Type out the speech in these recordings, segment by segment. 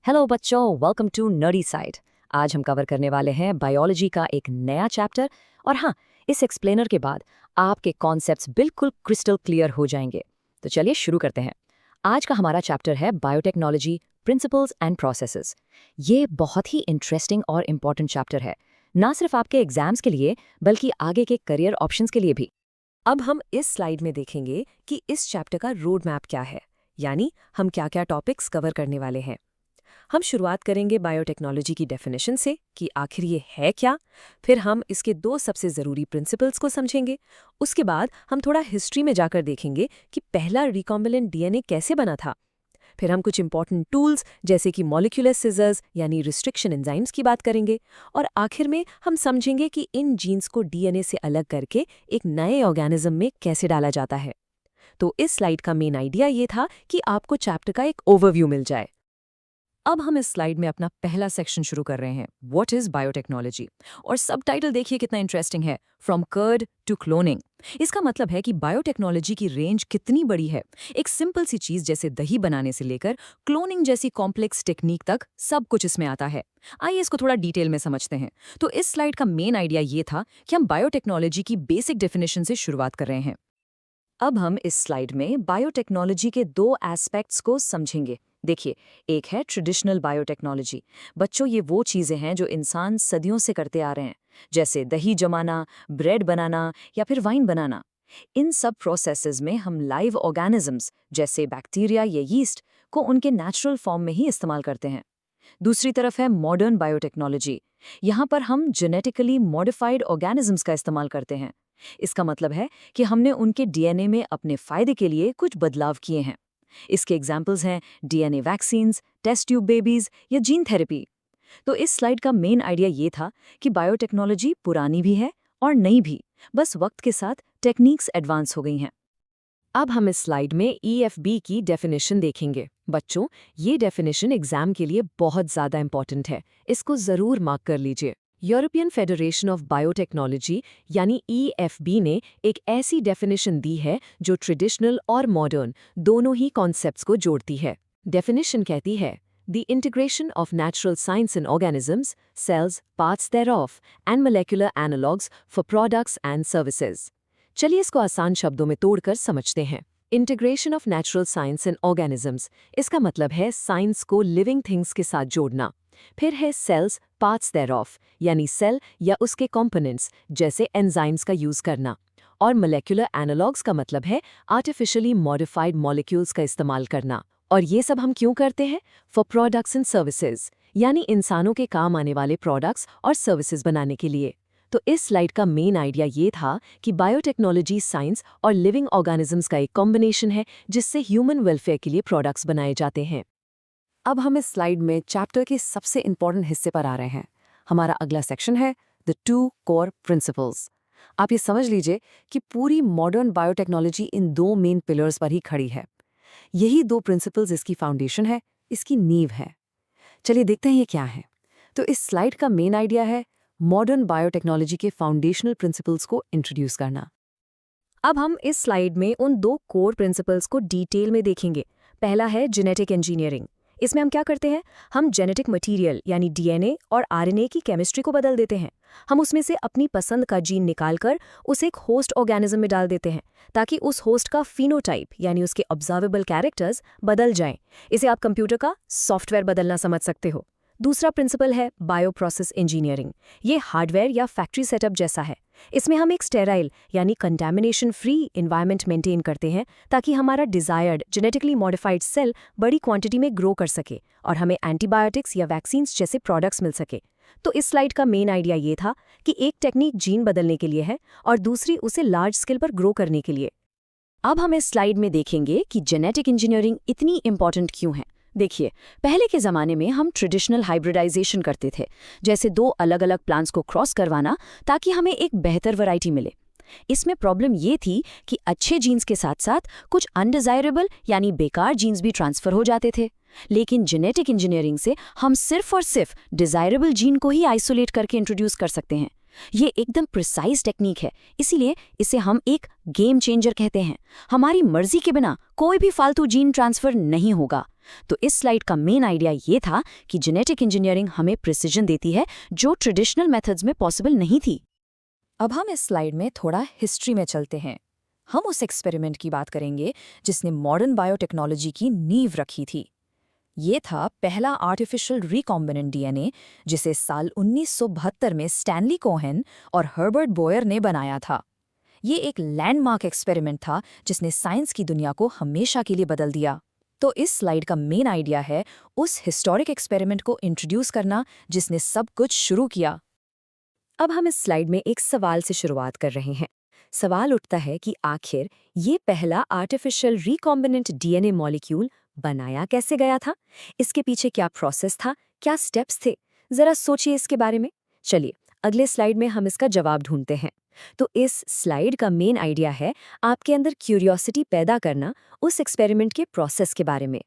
Hello बच्चों, welcome to nerdy side. आज हम कवर करने वाले हैं बायोलॉजी का एक नया चैप्टर। और हाँ, इस एक्सप्लेनर के बाद आपके कॉन्सेप्ट्स बिल्कुल क्रिस्टल क्लियर हो जाएंगे। तो चलिए शुरू करते हैं। आज का हमारा चैप्टर है बायोटेक्नोलॉजी, प्रिंसिपल्स एंड प्रोसेसेस। ये बहुत ही इंटरेस्टिंग और इम्पॉर्टेंट चैप्टर है, ना सिर्फ आपके एग्जाम्स के लिए बल्कि आगे के करियर ऑप्शंस के लिए भी। अब हम इस स्लाइड में देखेंगे कि इस चैप्टर का रोड मैप क्या है, यानी हम क्या क्या टॉपिक्स कवर करने वाले हैं। हम शुरुआत करेंगे बायोटेक्नोलॉजी की डेफिनेशन से कि आखिर ये है क्या। फिर हम इसके दो सबसे ज़रूरी प्रिंसिपल्स को समझेंगे। उसके बाद हम थोड़ा हिस्ट्री में जाकर देखेंगे कि पहला रिकॉम्बिनेंट डीएनए कैसे बना था। फिर हम कुछ इंपॉर्टेंट टूल्स जैसे कि मॉलिक्यूलर सिजर्स यानी रिस्ट्रिक्शन एंजाइम्स की बात करेंगे। और आखिर में हम समझेंगे कि इन जीन्स को डीएनए से अलग करके एक नए ऑर्गेनिज्म में कैसे डाला जाता है। तो इस स्लाइड का मेन आइडिया ये था कि आपको चैप्टर का एक ओवरव्यू मिल जाए। अब हम इस स्लाइड में अपना पहला सेक्शन शुरू कर रहे हैं, व्हाट इज बायोटेक्नोलॉजी। और सबटाइटल देखिए कितना इंटरेस्टिंग है, फ्रॉम कर्ड टू क्लोनिंग। इसका मतलब है कि बायोटेक्नोलॉजी की रेंज कितनी बड़ी है। एक सिंपल सी चीज जैसे दही बनाने से लेकर क्लोनिंग जैसी कॉम्प्लेक्स टेक्निक तक सब कुछ इसमें आता है। आइए इसको थोड़ा डिटेल में समझते हैं। तो इस स्लाइड का मेन आइडिया ये था कि हम बायोटेक्नोलॉजी की बेसिक डेफिनेशन से शुरुआत कर रहे हैं। अब हम इस स्लाइड में बायोटेक्नोलॉजी के दो एस्पेक्ट्स को समझेंगे। देखिए, एक है ट्रेडिशनल बायोटेक्नोलॉजी। बच्चों, ये वो चीज़ें हैं जो इंसान सदियों से करते आ रहे हैं, जैसे दही जमाना, ब्रेड बनाना या फिर वाइन बनाना। इन सब प्रोसेसेस में हम लाइव ऑर्गेनिजम्स जैसे बैक्टीरिया या यीस्ट को उनके नेचुरल फॉर्म में ही इस्तेमाल करते हैं। दूसरी तरफ है मॉडर्न बायोटेक्नोलॉजी। यहाँ पर हम जेनेटिकली मॉडिफाइड ऑर्गेनिजम्स का इस्तेमाल करते हैं। इसका मतलब है कि हमने उनके डीएनए में अपने फायदे के लिए कुछ बदलाव किए हैं। इसके एग्जाम्पल्स हैं DNA vaccines, test tube babies या जीन थेरेपी। तो इस स्लाइड का मेन आइडिया ये था कि बायोटेक्नोलॉजी पुरानी भी है और नई भी, बस वक्त के साथ टेक्निक्स एडवांस हो गई हैं। अब हम इस स्लाइड में EFB की डेफिनेशन देखेंगे। बच्चों, ये डेफिनेशन एग्जाम के लिए बहुत ज़्यादा इंपॉर्टेंट है, इसको ज़रूर मार्क कर लीजिए। यूरोपियन फेडरेशन ऑफ बायोटेक्नोलॉजी यानी EFB ने एक ऐसी डेफिनेशन दी है जो ट्रेडिशनल और मॉडर्न दोनों ही कॉन्सेप्ट्स को जोड़ती है। डेफिनेशन कहती है, The integration of natural science in organisms, cells, parts thereof, and molecular analogues for products and services. चलिए इसको आसान शब्दों में तोड़कर समझते हैं। Integration of natural science in organisms, इसका मतलब है साइंस को लिविंग थिंग्स के साथ जोड़ना। फिर है सेल्स, पार्ट्स thereof, यानी सेल या उसके कंपोनेंट्स जैसे एंजाइम्स का यूज करना। और मोलेकुलर एनालॉग्स का मतलब है आर्टिफिशियली मॉडिफाइड मॉलिक्यूल्स का इस्तेमाल करना। और ये सब हम क्यों करते हैं? फॉर प्रोडक्ट्स एंड सर्विसेज, यानी इंसानों के काम आने वाले प्रोडक्ट्स और सर्विसेज बनाने के लिए। तो इस स्लाइड का मेन आइडिया ये था कि बायोटेक्नोलॉजी साइंस और लिविंग ऑर्गेनिजम्स का एक कॉम्बिनेशन है जिससे ह्यूमन वेलफेयर के लिए प्रोडक्ट्स बनाए जाते हैं। अब हम इस स्लाइड में चैप्टर के सबसे इंपॉर्टेंट हिस्से पर आ रहे हैं। हमारा अगला सेक्शन है द 2 कोर प्रिंसिपल्स। आप ये समझ लीजिए कि पूरी मॉडर्न बायोटेक्नोलॉजी इन 2 मेन पिलर्स पर ही खड़ी है। यही 2 प्रिंसिपल्स इसकी फाउंडेशन है, इसकी नींव है। चलिए देखते हैं ये क्या है। तो इस स्लाइड का मेन आइडिया है मॉडर्न बायोटेक्नोलॉजी के फाउंडेशनल प्रिंसिपल्स को इंट्रोड्यूस करना। अब हम इस स्लाइड में उन 2 कोर प्रिंसिपल्स को डिटेल में देखेंगे। पहला है जेनेटिक इंजीनियरिंग। इसमें हम क्या करते हैं? हम जेनेटिक मटेरियल यानी डीएनए और आरएनए की केमिस्ट्री को बदल देते हैं। हम उसमें से अपनी पसंद का जीन निकालकर उसे एक होस्ट ऑर्गेनिज्म में डाल देते हैं ताकि उस होस्ट का फिनोटाइप यानी उसके ऑब्जर्वेबल कैरेक्टर्स बदल जाएं। इसे आप कंप्यूटर का सॉफ्टवेयर बदलना समझ सकते हो। दूसरा प्रिंसिपल है बायोप्रोसेस इंजीनियरिंग। ये हार्डवेयर या फैक्ट्री सेटअप जैसा है। इसमें हम एक स्टेराइल यानी कंटामिनेशन फ्री एनवायरनमेंट मेंटेन करते हैं ताकि हमारा डिजायर्ड जेनेटिकली मॉडिफाइड सेल बड़ी क्वांटिटी में ग्रो कर सके और हमें एंटीबायोटिक्स या वैक्सीन्स जैसे प्रोडक्ट्स मिल सके। तो इस स्लाइड का मेन आइडिया ये था कि एक टेक्निक जीन बदलने के लिए है और दूसरी उसे लार्ज स्केल पर ग्रो करने के लिए। अब हम इस स्लाइड में देखेंगे कि जेनेटिक इंजीनियरिंग इतनी इंपॉर्टेंट क्यों है। देखिए, पहले के ज़माने में हम ट्रेडिशनल हाइब्रिडाइजेशन करते थे, जैसे 2 अलग अलग प्लांट्स को क्रॉस करवाना ताकि हमें एक बेहतर वैरायटी मिले। इसमें प्रॉब्लम ये थी कि अच्छे जीन्स के साथ साथ कुछ अनडिजायरेबल यानी बेकार जीन्स भी ट्रांसफर हो जाते थे। लेकिन जेनेटिक इंजीनियरिंग से हम सिर्फ और सिर्फ डिजायरेबल जीन को ही आइसोलेट करके इंट्रोड्यूस कर सकते हैं। ये एकदम प्रिसाइज टेक्निक है, इसीलिए इसे हम एक गेम चेंजर कहते हैं। हमारी मर्जी के बिना कोई भी फालतू जीन ट्रांसफर नहीं होगा। तो इस स्लाइड का मेन आइडिया ये था कि जेनेटिक इंजीनियरिंग हमें प्रिसिजन देती है जो ट्रेडिशनल मेथड्स में पॉसिबल नहीं थी। अब हम इस स्लाइड में थोड़ा हिस्ट्री में चलते हैं। हम उस एक्सपेरिमेंट की बात करेंगे जिसने मॉडर्न बायोटेक्नोलॉजी की नींव रखी थी। ये था पहला आर्टिफिशियल रिकॉम्बिनेंट डीएनए जिसे साल 1972 में स्टैनली कोहेन और हर्बर्ट बोयर ने बनाया था। ये एक लैंडमार्क एक्सपेरिमेंट था जिसने साइंस की दुनिया को हमेशा के लिए बदल दिया। तो इस स्लाइड का मेन आइडिया है उस हिस्टोरिक एक्सपेरिमेंट को इंट्रोड्यूस करना जिसने सब कुछ शुरू किया। अब हम इस स्लाइड में एक सवाल से शुरुआत कर रहे हैं। सवाल उठता है कि आखिर ये पहला आर्टिफिशियल रिकॉम्बिनेंट डीएनए मॉलिक्यूल बनाया कैसे गया था? इसके पीछे क्या प्रोसेस था, क्या स्टेप्स थे? जरा सोचिए इसके बारे में। चलिए अगले स्लाइड में हम इसका जवाब ढूंढते हैं। तो इस स्लाइड का मेन आइडिया है आपके अंदर क्यूरियोसिटी पैदा करना उस एक्सपेरिमेंट के प्रोसेस के बारे में।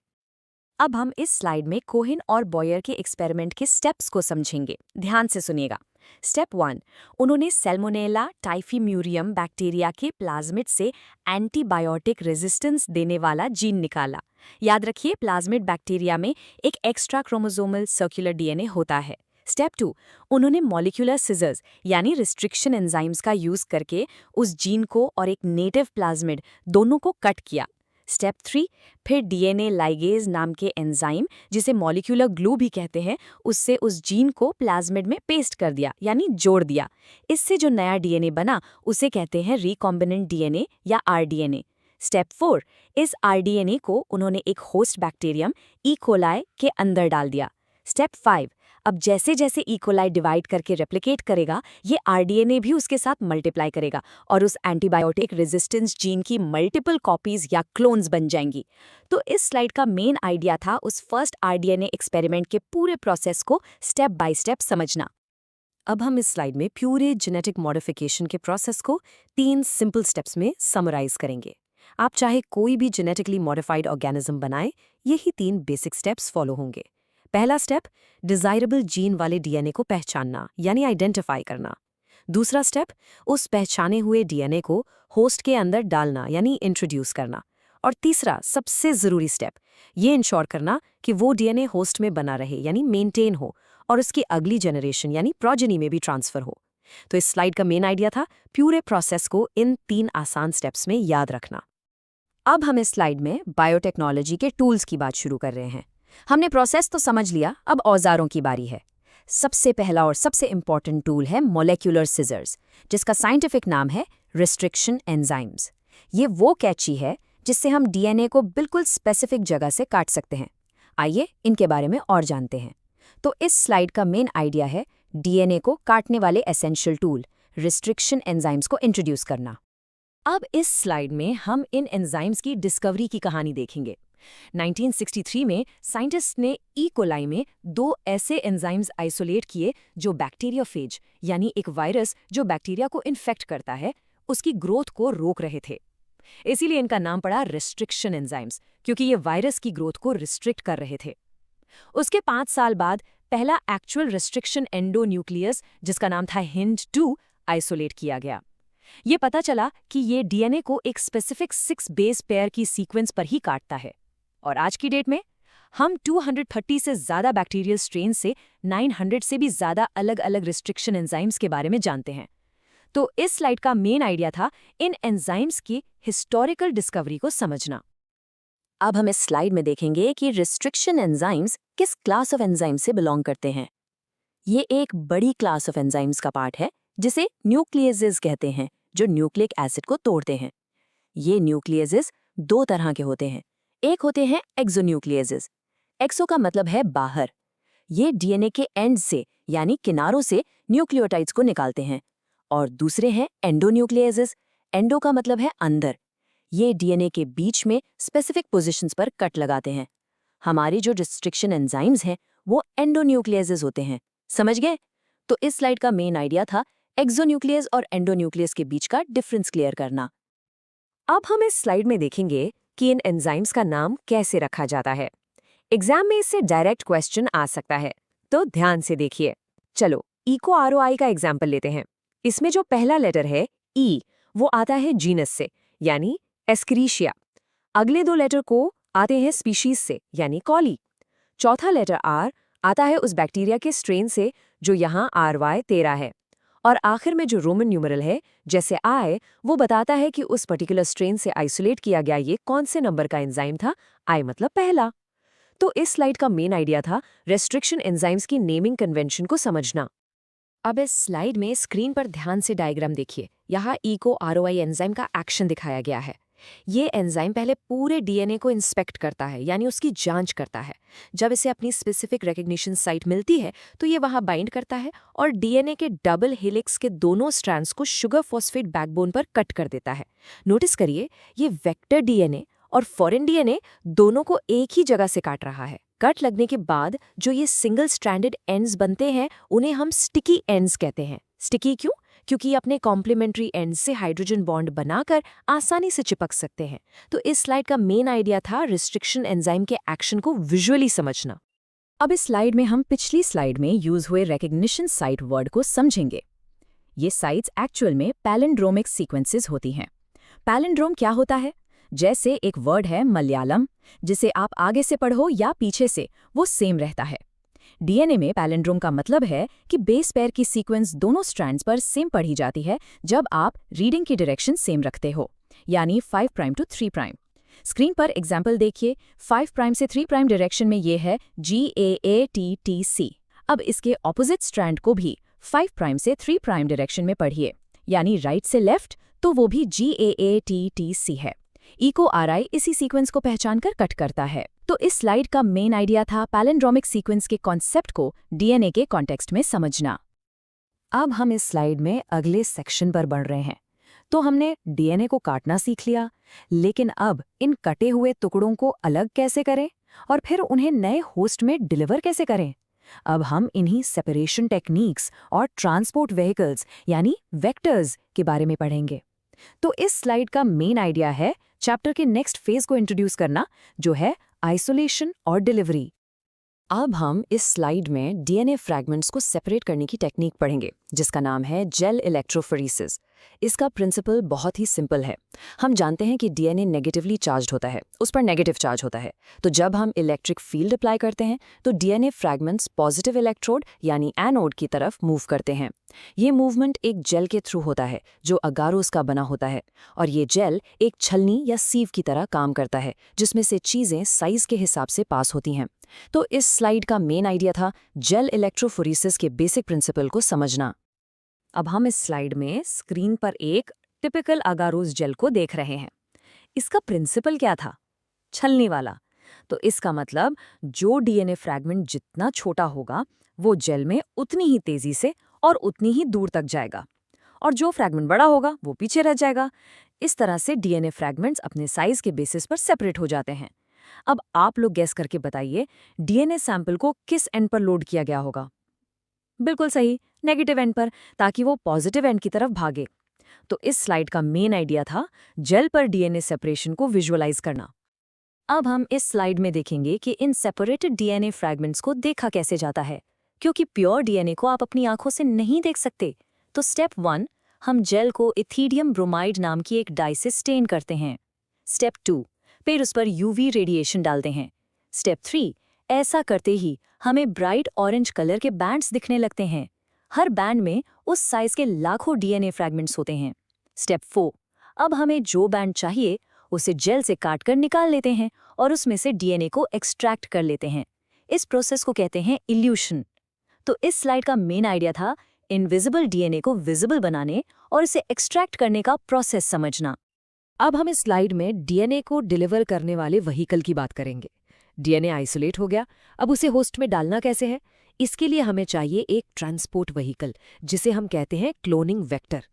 अब हम इस स्लाइड में कोहेन और बॉयर के एक्सपेरिमेंट के स्टेप्स को समझेंगे। ध्यान से सुनिएगा। स्टेप 1, उन्होंने सैल्मोनेला टाइफीम्यूरियम बैक्टीरिया के प्लाज्मिड से एंटीबायोटिक रेजिस्टेंस देने वाला जीन निकाला। याद रखिए, प्लाज्मिड बैक्टीरिया में एक एक्स्ट्रा क्रोमोसोमल सर्कुलर डीएनए होता है। स्टेप 2, उन्होंने मॉलिक्यूलर सिजर्स यानी रिस्ट्रिक्शन एंजाइम्स का यूज करके उस जीन को और एक नेटिव प्लाज्मिड दोनों को कट किया। स्टेप 3, फिर डीएनए लाइगेज नाम के एंजाइम जिसे मॉलिक्यूलर ग्लू भी कहते हैं, उससे उस जीन को प्लाज्मिड में पेस्ट कर दिया यानी जोड़ दिया। इससे जो नया डीएनए बना उसे कहते हैं रिकॉम्बिनेंट डीएनए या आरडीएनए। स्टेप 4, इस आरडीएनए को उन्होंने एक होस्ट बैक्टीरियम ई कोलाई के अंदर डाल दिया। स्टेप 5, अब जैसे जैसे ई कोलाई डिवाइड करके रेप्लिकेट करेगा, ये आरडीएनए भी उसके साथ मल्टीप्लाई करेगा और उस एंटीबायोटिक रेजिस्टेंस जीन की मल्टीपल कॉपीज या क्लोन्स बन जाएंगी। तो इस स्लाइड का मेन आइडिया था उस फर्स्ट आरडीएनए एक्सपेरिमेंट के पूरे प्रोसेस को स्टेप बाय स्टेप समझना। अब हम इस स्लाइड में प्यूरे जेनेटिक मॉडिफिकेशन के प्रोसेस को 3 सिंपल स्टेप्स में समराइज करेंगे। आप चाहे कोई भी जेनेटिकली मॉडिफाइड ऑर्गेनिज्म बनाएं, यही 3 बेसिक स्टेप्स फॉलो होंगे। पहला स्टेप, डिजायरेबल जीन वाले डीएनए को पहचानना यानी आइडेंटिफाई करना। दूसरा स्टेप, उस पहचाने हुए डीएनए को होस्ट के अंदर डालना यानी इंट्रोड्यूस करना। और तीसरा सबसे जरूरी स्टेप, ये इंश्योर करना कि वो डीएनए होस्ट में बना रहे यानी मेंटेन हो और उसकी अगली जनरेशन यानी प्रोजेनी में भी ट्रांसफर हो। तो इस स्लाइड का मेन आइडिया था पूरे प्रोसेस को इन 3 आसान स्टेप्स में याद रखना। अब हम इस स्लाइड में बायोटेक्नोलॉजी के टूल्स की बात शुरू कर रहे हैं। हमने प्रोसेस तो समझ लिया, अब औजारों की बारी है। सबसे पहला और सबसे इंपॉर्टेंट टूल है मॉलिक्यूलर सिजर्स, जिसका साइंटिफिक नाम है रिस्ट्रिक्शन एंजाइम्स। ये वो कैंची है जिससे हम डीएनए को बिल्कुल स्पेसिफिक जगह से काट सकते हैं। आइए इनके बारे में और जानते हैं। तो इस स्लाइड का मेन आइडिया है डीएनए को काटने वाले एसेंशियल टूल रिस्ट्रिक्शन एंजाइम्स को इंट्रोड्यूस करना। अब इस स्लाइड में हम इन एंजाइम्स की डिस्कवरी की कहानी देखेंगे। 1963 में साइंटिस्ट ने ई कोलाई में 2 ऐसे एंजाइम्स आइसोलेट किए जो बैक्टीरियोफेज यानी एक वायरस जो बैक्टीरिया को इन्फेक्ट करता है, उसकी ग्रोथ को रोक रहे थे। इसीलिए इनका नाम पड़ा रिस्ट्रिक्शन एंजाइम्स, क्योंकि ये वायरस की ग्रोथ को रिस्ट्रिक्ट कर रहे थे। उसके 5 साल बाद पहला एक्चुअल रिस्ट्रिक्शन एंडोन्यूक्लियस, जिसका नाम था HIND-2, आइसोलेट किया गया। ये पता चला कि ये डीएनए को एक स्पेसिफिक 6 बेस पेयर की सीक्वेंस पर ही काटता है। और आज की डेट में हम 230 से ज़्यादा बैक्टीरियल स्ट्रेन से 900 से भी ज़्यादा अलग अलग रिस्ट्रिक्शन एंजाइम्स के बारे में जानते हैं। तो इस स्लाइड का मेन आइडिया था इन एंजाइम्स की हिस्टोरिकल डिस्कवरी को समझना। अब हम इस स्लाइड में देखेंगे कि रिस्ट्रिक्शन एंजाइम्स किस क्लास ऑफ एंजाइम से बिलोंग करते हैं। ये एक बड़ी क्लास ऑफ एंजाइम्स का पार्ट है जिसे न्यूक्लियेजेस कहते हैं, जो न्यूक्लिक एसिड को तोड़ते हैं। ये न्यूक्लियेजेस 2 तरह के होते हैं। एक होते हैं एक्सोन्यूक्लियेजेस। एक्सो का मतलब है बाहर। ये डीएनए के एंड से यानी किनारों से न्यूक्लियोटाइड्स को निकालते हैं। और दूसरे हैं एंडोन्यूक्लियेजेस। एंडो का मतलब है अंदर। ये डीएनए के बीच में स्पेसिफिक पोजीशंस पर कट लगाते हैं। हमारी जो रिस्ट्रिक्शन एंजाइम्स हैं वो एंडोन्यूक्लियेजेस होते हैं। समझ गए? तो इस स्लाइड का मेन आइडिया था एक्सोन्यूक्लियस और एंडोन्यूक्लियस के बीच का डिफरेंस क्लियर करना। अब हम इस स्लाइड में देखेंगे कि इन एंजाइम्स का नाम कैसे रखा जाता है। एग्जाम में इससे डायरेक्ट क्वेश्चन आ सकता है, तो ध्यान से देखिए। चलो इको आरओआई का एग्जाम्पल लेते हैं। इसमें जो पहला लेटर है ई, वो आता है जीनस से यानी एस्क्रीशिया। अगले 2 लेटर को आते हैं स्पीशीज से यानी कॉली। चौथा लेटर आर आता है उस बैक्टीरिया के स्ट्रेन से जो यहाँ RY13 है। और आखिर में जो रोमन न्यूमरल है जैसे आई, वो बताता है कि उस पर्टिकुलर स्ट्रेन से आइसोलेट किया गया ये कौन से नंबर का एंजाइम था। आई मतलब पहला। तो इस स्लाइड का मेन आइडिया था रेस्ट्रिक्शन एंजाइम्स की नेमिंग कन्वेंशन को समझना। अब इस स्लाइड में स्क्रीन पर ध्यान से डायग्राम देखिए। यहाँ ईको ROI एंजाइम का एक्शन दिखाया गया है। ये एंजाइम पहले पूरे डीएनए को इंस्पेक्ट करता है, यानी उसकी जांच करता है। जब इसे अपनी स्पेसिफिक रिकग्निशन साइट मिलती है तो ये वहां बाइंड करता है और डीएनए के डबल हेलिक्स के दोनों स्ट्रैंड्स को शुगर फॉस्फेट बैकबोन पर कट कर देता है। नोटिस करिए, ये वेक्टर डीएनए और फॉरेन डीएनए दोनों को एक ही जगह से काट रहा है। कट लगने के बाद जो ये सिंगल स्ट्रैंडेड एंड्स बनते हैं उन्हें हम स्टिकी एंड्स कहते हैं। स्टिकी क्यों? क्योंकि ये अपने कॉम्प्लीमेंट्री एंड्स से हाइड्रोजन बॉन्ड बनाकर आसानी से चिपक सकते हैं। तो इस स्लाइड का मेन आइडिया था रिस्ट्रिक्शन एंजाइम के एक्शन को विजुअली समझना। अब इस स्लाइड में हम पिछली स्लाइड में यूज हुए रिकग्निशन साइट वर्ड को समझेंगे। ये साइट्स एक्चुअल में पैलिंड्रोमिक सीक्वेंसेस होती हैं। पैलिंड्रोम क्या होता है? जैसे एक वर्ड है मलयालम, जिसे आप आगे से पढ़ो या पीछे से, वो सेम रहता है। डीएनए में पैलिंड्रोम का मतलब है कि बेस पेयर की सीक्वेंस दोनों स्ट्रैंड्स पर सेम पढ़ी जाती है जब आप रीडिंग की डायरेक्शन सेम रखते हो, यानी 5 प्राइम टू 3 प्राइम। स्क्रीन पर एग्जाम्पल देखिए। 5 प्राइम से 3 प्राइम डायरेक्शन में ये है GAATTC। अब इसके ऑपोजिट स्ट्रैंड को भी 5 प्राइम से 3 प्राइम डायरेक्शन में पढ़िए, यानी राइट से लेफ्ट, तो वो भी GAATTC है। ईको RI इसी सीक्वेंस को पहचानकर कट करता है। तो इस स्लाइड का मेन आइडिया था पैलिंड्रोमिक सीक्वेंस के कॉन्सेप्ट को डीएनए के कॉन्टेक्स्ट में समझना। अब हम इस स्लाइड में अगले सेक्शन पर बढ़ रहे हैं। तो हमने डीएनए को काटना सीख लिया, लेकिन अब इन कटे हुए टुकड़ों को अलग कैसे करें और फिर उन्हें नए होस्ट में डिलीवर कैसे करें? अब हम इन्हीं सेपरेशन टेक्निक्स और ट्रांसपोर्ट व्हीकल्स यानी वेक्टर्स के बारे में पढ़ेंगे। तो इस स्लाइड का मेन आइडिया है चैप्टर के नेक्स्ट फेज को इंट्रोड्यूस करना, जो है आइसोलेशन और डिलीवरी। अब हम इस स्लाइड में डीएनए फ्रैगमेंट्स को सेपरेट करने की टेक्निक पढ़ेंगे, जिसका नाम है जेल इलेक्ट्रोफोरेसिस। इसका प्रिंसिपल बहुत ही सिंपल है। हम जानते हैं कि डीएनए नेगेटिवली चार्ज्ड होता है, उस पर नेगेटिव चार्ज होता है। तो जब हम इलेक्ट्रिक फील्ड अप्लाई करते हैं तो डीएनए फ्रैगमेंट्स पॉजिटिव इलेक्ट्रोड यानी एनोड की तरफ मूव करते हैं। ये मूवमेंट एक जेल के थ्रू होता है जो अगारोस का बना होता है, और ये जेल एक छलनी या सीव की तरह काम करता है जिसमें से चीज़ें साइज के हिसाब से पास होती हैं। तो इस स्लाइड का मेन आइडिया था जेल इलेक्ट्रोफोरेसिस के बेसिक प्रिंसिपल को समझना। अब हम इस स्लाइड में स्क्रीन पर एक टिपिकल अगारोस जेल को देख रहे हैं। इसका प्रिंसिपल क्या था? छलनी वाला। तो इसका मतलब जो डीएनए फ्रैगमेंट जितना छोटा होगा वो जेल में उतनी ही तेजी से और उतनी ही दूर तक जाएगा, और जो फ्रैगमेंट बड़ा होगा वो पीछे रह जाएगा। इस तरह से डीएनए फ्रैगमेंट्स अपने साइज के बेसिस पर सेपरेट हो जाते हैं। अब आप लोग गेस करके बताइए, डीएनए सैंपल को किस एंड पर लोड किया गया होगा? बिल्कुल सही, नेगेटिव एंड पर, ताकि वो पॉजिटिव एंड की तरफ भागे। तो इस स्लाइड का मेन आइडिया था जेल पर डीएनए सेपरेशन को विजुअलाइज करना। अब हम इस स्लाइड में देखेंगे कि इन सेपरेटेड डीएनए फ्रैगमेंट्स को देखा कैसे जाता है, क्योंकि प्योर डीएनए को आप अपनी आंखों से नहीं देख सकते। तो स्टेप 1, हम जेल को इथीडियम ब्रोमाइड नाम की एक डाई से स्टेन करते हैं। स्टेप 2, फिर उस पर यूवी रेडिएशन डालते हैं। स्टेप 3, ऐसा करते ही हमें ब्राइट ऑरेंज कलर के बैंड्स दिखने लगते हैं। हर बैंड में उस साइज के लाखों डीएनए फ्रैगमेंट्स होते हैं। स्टेप 4, अब हमें जो बैंड चाहिए उसे जेल से काटकर निकाल लेते हैं और उसमें से डीएनए को एक्सट्रैक्ट कर लेते हैं। इस प्रोसेस को कहते हैं इल्यूशन। तो इस स्लाइड का मेन आइडिया था इनविजिबल डीएनए को विजिबल बनाने और इसे एक्सट्रैक्ट करने का प्रोसेस समझना। अब हम इस स्लाइड में डीएनए को डिलीवर करने वाले व्हीकल की बात करेंगे। डीएनए आइसोलेट हो गया, अब उसे होस्ट में डालना कैसे है? इसके लिए हमें चाहिए एक ट्रांसपोर्ट व्हीकल, जिसे हम कहते हैं क्लोनिंग वेक्टर।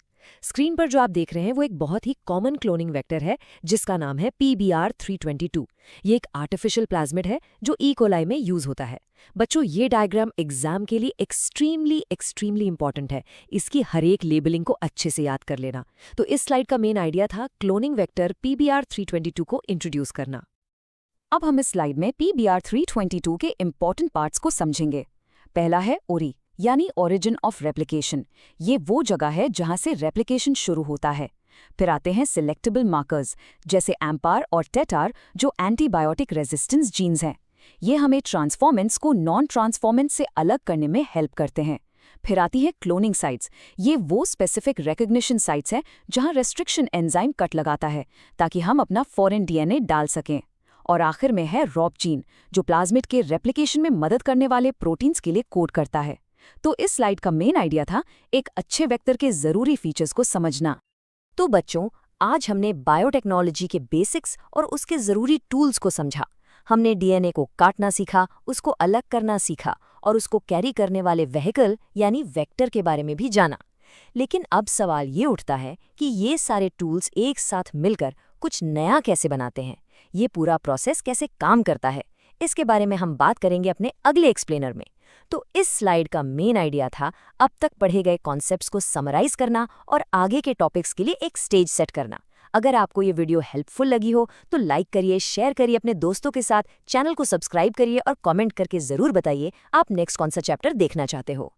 स्क्रीन पर जो आप देख रहे हैं वो एक बहुत ही कॉमन क्लोनिंग वेक्टर है जिसका नाम है PBR322। ये एक आर्टिफिशियल प्लाज्मिड है जो ई कोलाई में यूज होता है। बच्चों, ये डायग्राम एग्जाम के लिए एक्सट्रीमली इंपॉर्टेंट है। इसकी हर एक लेबलिंग को अच्छे से याद कर लेना। तो इस स्लाइड का मेन आइडिया था क्लोनिंग वेक्टर PBR322 को इंट्रोड्यूस करना। अब हम इस स्लाइड में PBR322 के इंपॉर्टेंट पार्ट्स को समझेंगे। पहला है ओरी यानी ओरिजिन ऑफ रेप्लिकेशन। ये वो जगह है जहां से रेप्लिकेशन शुरू होता है। फिर आते हैं सिलेक्टेबल मार्कर्स जैसे एम्पार और टेटार जो एंटीबायोटिक रेजिस्टेंस जीन्स हैं। ये हमें ट्रांसफॉर्मेंट्स को नॉन ट्रांसफॉर्मेंट्स से अलग करने में हेल्प करते हैं। फिर आती है क्लोनिंग साइट्स। ये वो स्पेसिफिक रिकॉग्निशन साइट्स हैं जहां रेस्ट्रिक्शन एंजाइम कट लगाता है ताकि हम अपना फॉरेन डीएनए डाल सकें। और आखिर में है रॉप जीन जो प्लाज्मिड के रेप्लिकेशन में मदद करने वाले प्रोटीन्स के लिए कोड करता है। तो इस स्लाइड का मेन आइडिया था एक अच्छे वेक्टर के जरूरी फीचर्स को समझना। तो बच्चों, आज हमने बायोटेक्नोलॉजी के बेसिक्स और उसके जरूरी टूल्स को समझा। हमने डीएनए को काटना सीखा, उसको अलग करना सीखा और उसको कैरी करने वाले व्हीकल यानी वेक्टर के बारे में भी जाना। लेकिन अब सवाल ये उठता है कि ये सारे टूल्स एक साथ मिलकर कुछ नया कैसे बनाते हैं, ये पूरा प्रोसेस कैसे काम करता है, इसके बारे में हम बात करेंगे अपने अगले एक्सप्लेनर में। तो इस स्लाइड का मेन आइडिया था अब तक पढ़े गए कॉन्सेप्ट्स को समराइज करना और आगे के टॉपिक्स के लिए एक स्टेज सेट करना। अगर आपको ये वीडियो हेल्पफुल लगी हो तो लाइक करिए, शेयर करिए अपने दोस्तों के साथ, चैनल को सब्सक्राइब करिए और कमेंट करके ज़रूर बताइए आप नेक्स्ट कौन सा चैप्टर देखना चाहते हो।